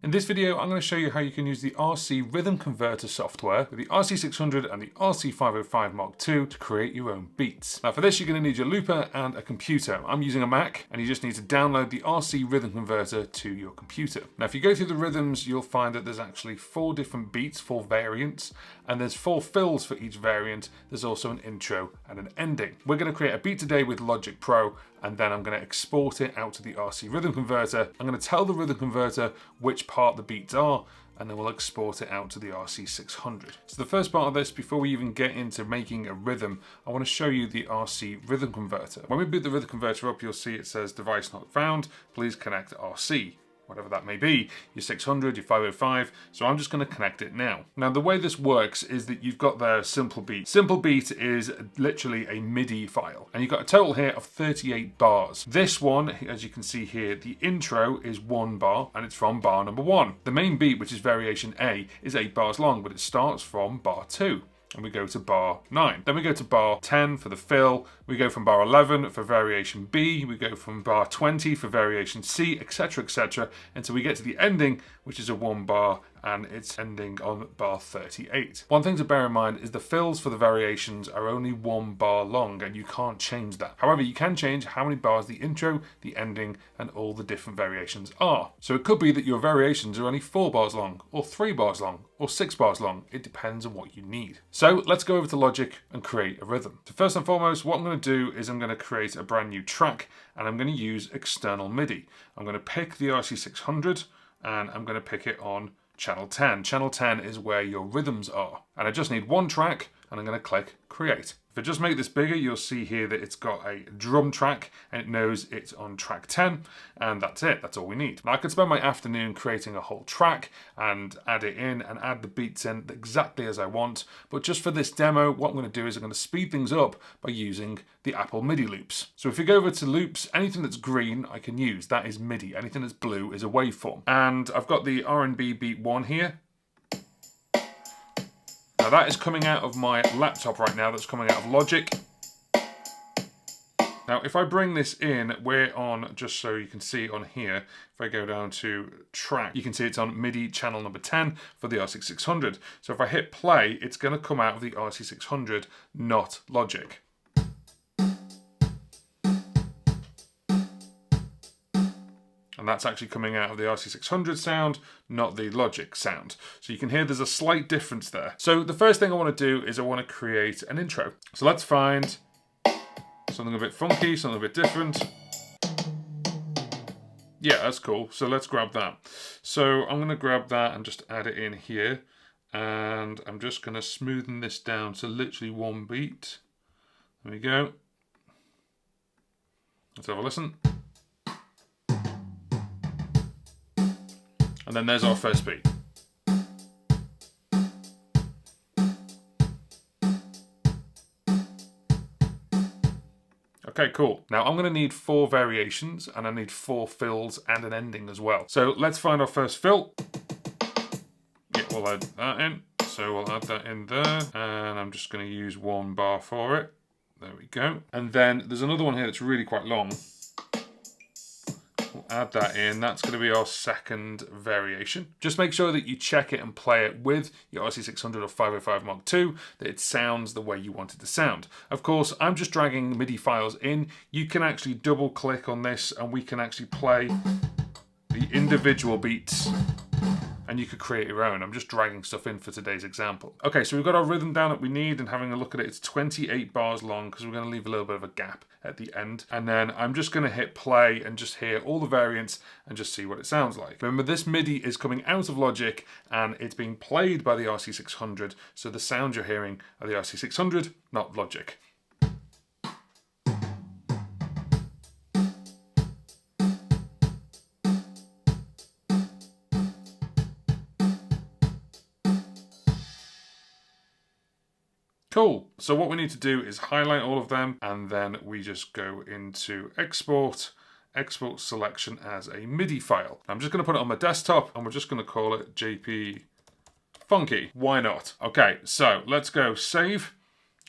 In this video, I'm going to show you how you can use the RC Rhythm Converter software with the RC-600 and the RC-505 Mark II to create your own beats. Now for this, you're going to need your looper and a computer. I'm using a Mac, and you just need to download the RC Rhythm Converter to your computer. Now if you go through the rhythms, you'll find that there's actually 4 different beats, 4 variants, and there's 4 fills for each variant. There's also an intro and an ending. We're going to create a beat today with Logic Pro, and then I'm going to export it out to the RC Rhythm Converter. I'm going to tell the Rhythm Converter which part the beats are, and then we'll export it out to the RC-600. So the first part of this, before we even get into making a rhythm, I want to show you the RC Rhythm Converter. When we boot the Rhythm Converter up, you'll see it says device not found, please connect RC. Whatever that may be, your 600, your 505, so I'm just going to connect it now. Now the way this works is that you've got the Simple Beat. Simple Beat is literally a MIDI file, and you've got a total here of 38 bars. This one, as you can see here, the intro is 1 bar, and it's from bar number 1. The main beat, which is variation A, is 8 bars long, but it starts from bar 2. And we go to bar 9. Then we go to bar 10 for the fill. We go from bar 11 for variation B. We go from bar 20 for variation C, etc., etc., until we get to the ending, which is a 1 bar, and it's ending on bar 38. One thing to bear in mind is the fills for the variations are only 1 bar long, and you can't change that. However, you can change how many bars the intro, the ending, and all the different variations are. So it could be that your variations are only 4 bars long, or 3 bars long, or 6 bars long. It depends on what you need. So let's go over to Logic and create a rhythm. So first and foremost, what I'm going to do is I'm going to create a brand new track, and I'm going to use external MIDI. I'm going to pick the RC-600, and I'm going to pick it on channel 10. Channel 10 is where your rhythms are. And I just need 1 track, and I'm going to click create. If I just make this bigger, you'll see here that it's got a drum track, and it knows it's on track 10, and that's it. That's all we need. Now I could spend my afternoon creating a whole track and add it in and add the beats in exactly as I want, but just for this demo, what I'm going to do is I'm going to speed things up by using the Apple MIDI loops. So if you go over to loops, anything that's green I can use. That is MIDI. Anything that's blue is a waveform. And I've got the R&B beat 1 here. Now that is coming out of my laptop right now, that's coming out of Logic. Now if I bring this in, we're on, just so you can see on here, if I go down to track, you can see it's on MIDI channel number 10 for the RC-600. So if I hit play, it's going to come out of the RC-600, not Logic. And that's actually coming out of the RC-600 sound, not the Logic sound. So you can hear there's a slight difference there. So the first thing I want to do is I want to create an intro. So let's find something a bit funky, something a bit different. Yeah, that's cool. So let's grab that. So I'm going to grab that and just add it in here. And I'm just going to smoothen this down to literally 1 beat. There we go. Let's have a listen. And then there's our first beat. Okay, cool. Now I'm going to need 4 variations, and I need 4 fills and an ending as well. So let's find our first fill. Yeah, we'll add that in. So we'll add that in there, and I'm just going to use 1 bar for it. There we go. And then there's another one here that's really quite long. We'll add that in. That's going to be our second variation. Just make sure that you check it and play it with your RC-600 or 505 Mark II, that it sounds the way you want it to sound. Of course, I'm just dragging MIDI files in. You can actually double click on this, and we can actually play the individual beats, and you could create your own. I'm just dragging stuff in for today's example. Okay, so we've got our rhythm down that we need, and having a look at it, it's 28 bars long because we're going to leave a little bit of a gap at the end. And then I'm just going to hit play and just hear all the variants and just see what it sounds like. Remember, this MIDI is coming out of Logic, and it's being played by the RC-600, so the sound you're hearing are the RC-600, not Logic. Cool. So what we need to do is highlight all of them, and then we just go into export selection as a MIDI file. I'm just going to put it on my desktop, and we're just going to call it JP Funky. Why not? Okay, so let's go save.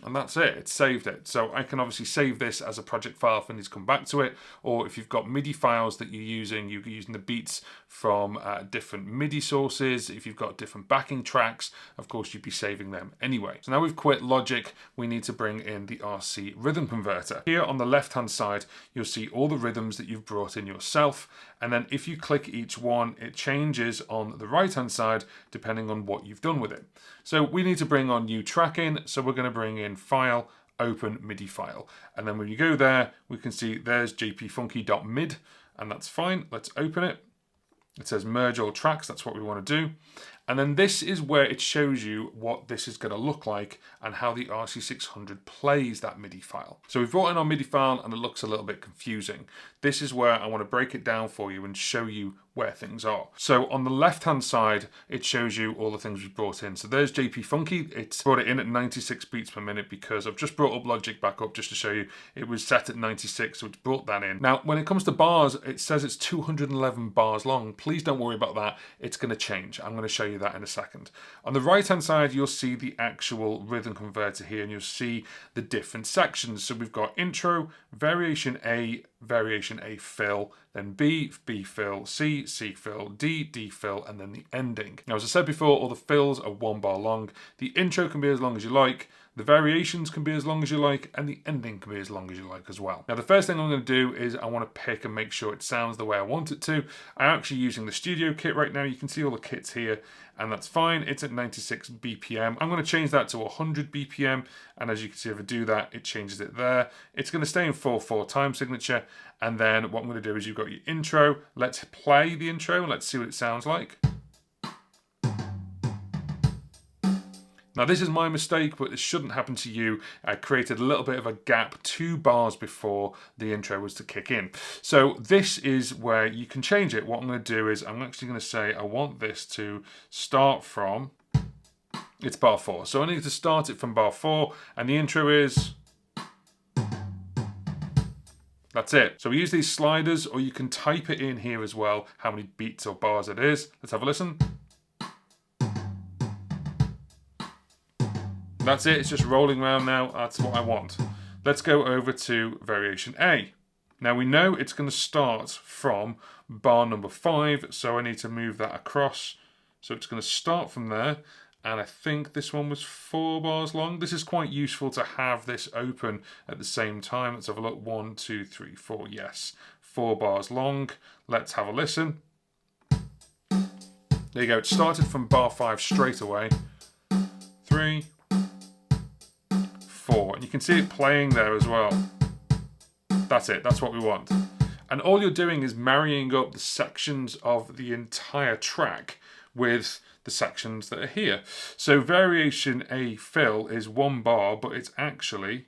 And that's it, it's saved it. So I can obviously save this as a project file if I need to come back to it, or if you've got MIDI files that you're using the beats from different MIDI sources, if you've got different backing tracks, of course you'd be saving them anyway. So now we've quit Logic, we need to bring in the RC rhythm converter. Here on the left hand side, you'll see all the rhythms that you've brought in yourself, and then if you click each one, it changes on the right hand side depending on what you've done with it. So we need to bring on new track in, so we're going to bring in File, Open MIDI file. And then when you go there, we can see there's jpfunky.mid, and that's fine. Let's open it. It says merge all tracks, that's what we want to do. And then this is where it shows you what this is going to look like and how the RC600 plays that MIDI file. So we've brought in our MIDI file and it looks a little bit confusing. This is where I want to break it down for you and show you where things are. So on the left hand side, it shows you all the things we've brought in. So there's JP Funky. It's brought it in at 96 beats per minute because I've just brought up Logic back up just to show you it was set at 96, so it's brought that in. Now, when it comes to bars, it says it's 211 bars long. Please don't worry about that. It's going to change. I'm going to show you that in a second. On the right hand side, you'll see the actual rhythm converter here, and you'll see the different sections. So we've got intro, variation A fill, then B fill, C fill, D fill, and then the ending. Now, as I said before, all the fills are 1 bar long. The intro can be as long as you like, the variations can be as long as you like, and the ending can be as long as you like as well. Now, the first thing I'm going to do is I want to pick and make sure it sounds the way I want it to. I'm actually using the studio kit right now. You can see all the kits here, and that's fine. It's at 96 BPM. I'm going to change that to 100 BPM, and as you can see, if I do that, it changes it there. It's going to stay in 4/4 time signature, and then what I'm going to do is you've got your intro. Let's play the intro, and let's see what it sounds like. Now, this is my mistake, but this shouldn't happen to you. I created a little bit of a gap 2 bars before the intro was to kick in. So this is where you can change it. What I'm going to do is I'm actually going to say I want this to start from, it's bar 4. So I need to start it from bar 4, and the intro is, that's it. So we use these sliders, or you can type it in here as well, how many beats or bars it is. Let's have a listen. That's it, it's just rolling around now, that's what I want. Let's go over to variation A. Now we know it's going to start from bar number 5, so I need to move that across. So it's going to start from there, and I think this one was 4 bars long. This is quite useful to have this open at the same time. Let's have a look, 1, 2, 3, 4, yes. 4 bars long, let's have a listen. There you go, it started from bar 5 straight away. 3, 4, and you can see it playing there as well. That's it, that's what we want. And all you're doing is marrying up the sections of the entire track with the sections that are here. So variation A fill is 1 bar, but it's actually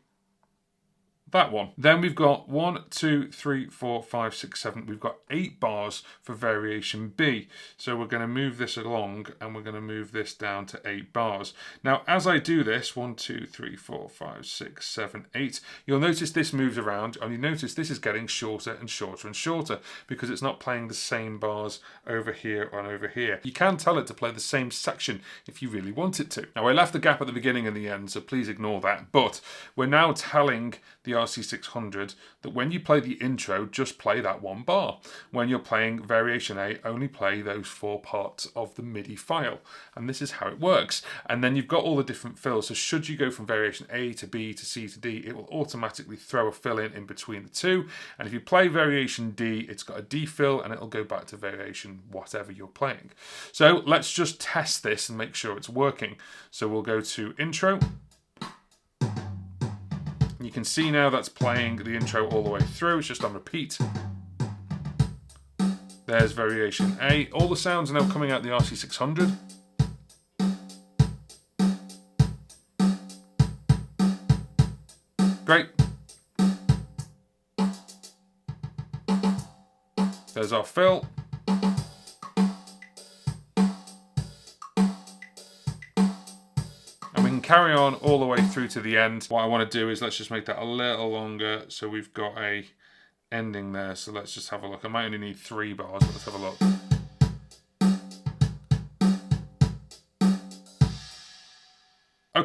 that one. Then we've got 1, 2, 3, 4, 5, 6, 7. We've got 8 bars for variation B. So we're going to move this along, and we're going to move this down to 8 bars. Now, as I do this, 1, 2, 3, 4, 5, 6, 7, 8, you'll notice this moves around, and you notice this is getting shorter and shorter and shorter because it's not playing the same bars over here and over here. You can tell it to play the same section if you really want it to. Now, I left a gap at the beginning and the end, so please ignore that, but we're now telling the RC600 that when you play the intro, just play that 1 bar. When you're playing variation A, only play those 4 parts of the MIDI file. And this is how it works. And then you've got all the different fills. So should you go from variation A to B to C to D, it will automatically throw a fill in between the 2. And if you play variation D, it's got a D fill, and it'll go back to variation whatever you're playing. So let's just test this and make sure it's working. So we'll go to intro. You can see now that's playing the intro all the way through. It's just on repeat. There's variation A. All the sounds are now coming out the RC600. Great. There's our fill. Carry on all the way through to the end. What I want to do is let's just make that a little longer, so we've got a ending there. So let's just have a look. I might only need 3 bars, but let's have a look.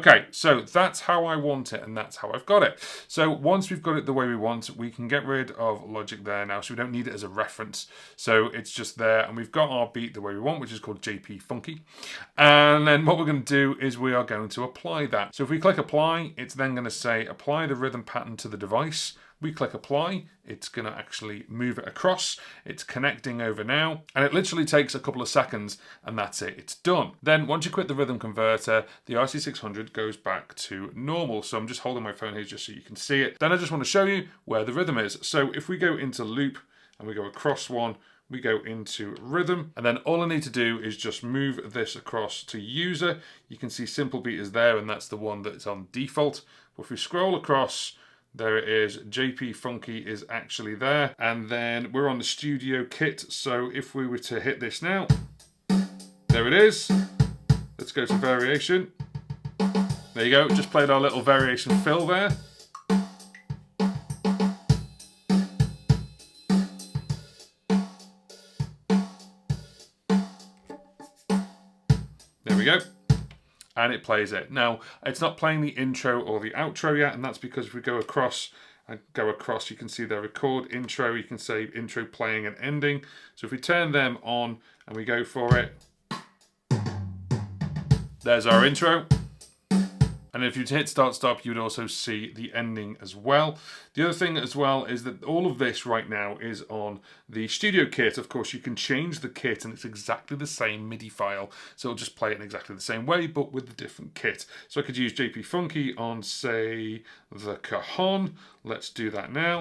Okay, so that's how I want it and that's how I've got it. So once we've got it the way we want, we can get rid of Logic there now, so we don't need it as a reference. So it's just there, and we've got our beat the way we want, which is called JP Funky. And then what we're going to do is we are going to apply that. So if we click apply, it's then going to say apply the rhythm pattern to the device. We click apply, it's going to actually move it across. It's connecting over now, and it literally takes a couple of seconds, and that's it, it's done. Then once you quit the rhythm converter, the RC600 goes back to normal. So I'm just holding my phone here just so you can see it. Then I just want to show you where the rhythm is. So if we go into loop and we go across one, we go into rhythm, and then all I need to do is just move this across to user. You can see simple beat is there, and that's the one that's on default. But if we scroll across, there it is, JP Funky is actually there. And then we're on the studio kit. So if we were to hit this now, there it is. Let's go to variation. There you go, just played our little variation fill there. There we go. And it plays it. Now, it's not playing the intro or the outro yet, and that's because if we go across, you can see the record intro, you can say intro playing and ending. So if we turn them on and we go for it, there's our intro. And if you hit start stop, you would also see the ending as well. The other thing as well is that all of this right now is on the studio kit. Of course, you can change the kit and it's exactly the same MIDI file. So it'll just play it in exactly the same way, but with the different kit. So I could use JP Funky on, say, the cajon. Let's do that now.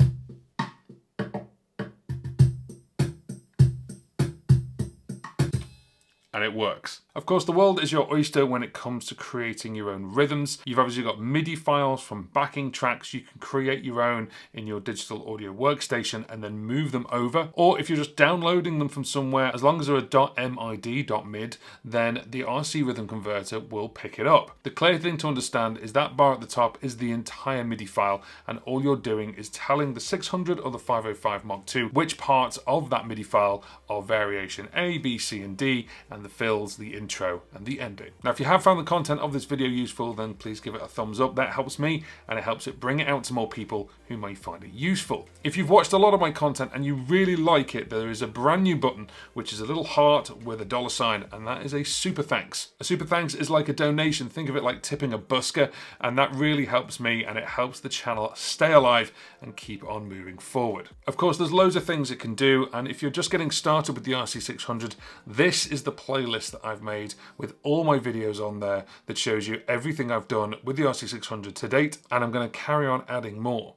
And it works. Of course, the world is your oyster when it comes to creating your own rhythms. You've obviously got MIDI files from backing tracks. You can create your own in your digital audio workstation and then move them over. Or if you're just downloading them from somewhere, as long as they're a .mid, then the RC rhythm converter will pick it up. The clear thing to understand is that bar at the top is the entire MIDI file, and all you're doing is telling the 600 or the 505 Mark II which parts of that MIDI file are variation A, B, C, and D, and the fills, the intro, and the ending. Now, if you have found the content of this video useful, then please give it a thumbs up. That helps me, and it helps it bring it out to more people who may find it useful. If you've watched a lot of my content and you really like it, there is a brand new button, which is a little heart with a $sign, and that is a super thanks. A super thanks is like a donation. Think of it like tipping a busker, and that really helps me, and it helps the channel stay alive and keep on moving forward. Of course, there's loads of things it can do, and if you're just getting started with the RC600, this is the playlist that I've made with all my videos on there that shows you everything I've done with the RC600 to date, and I'm going to carry on adding more.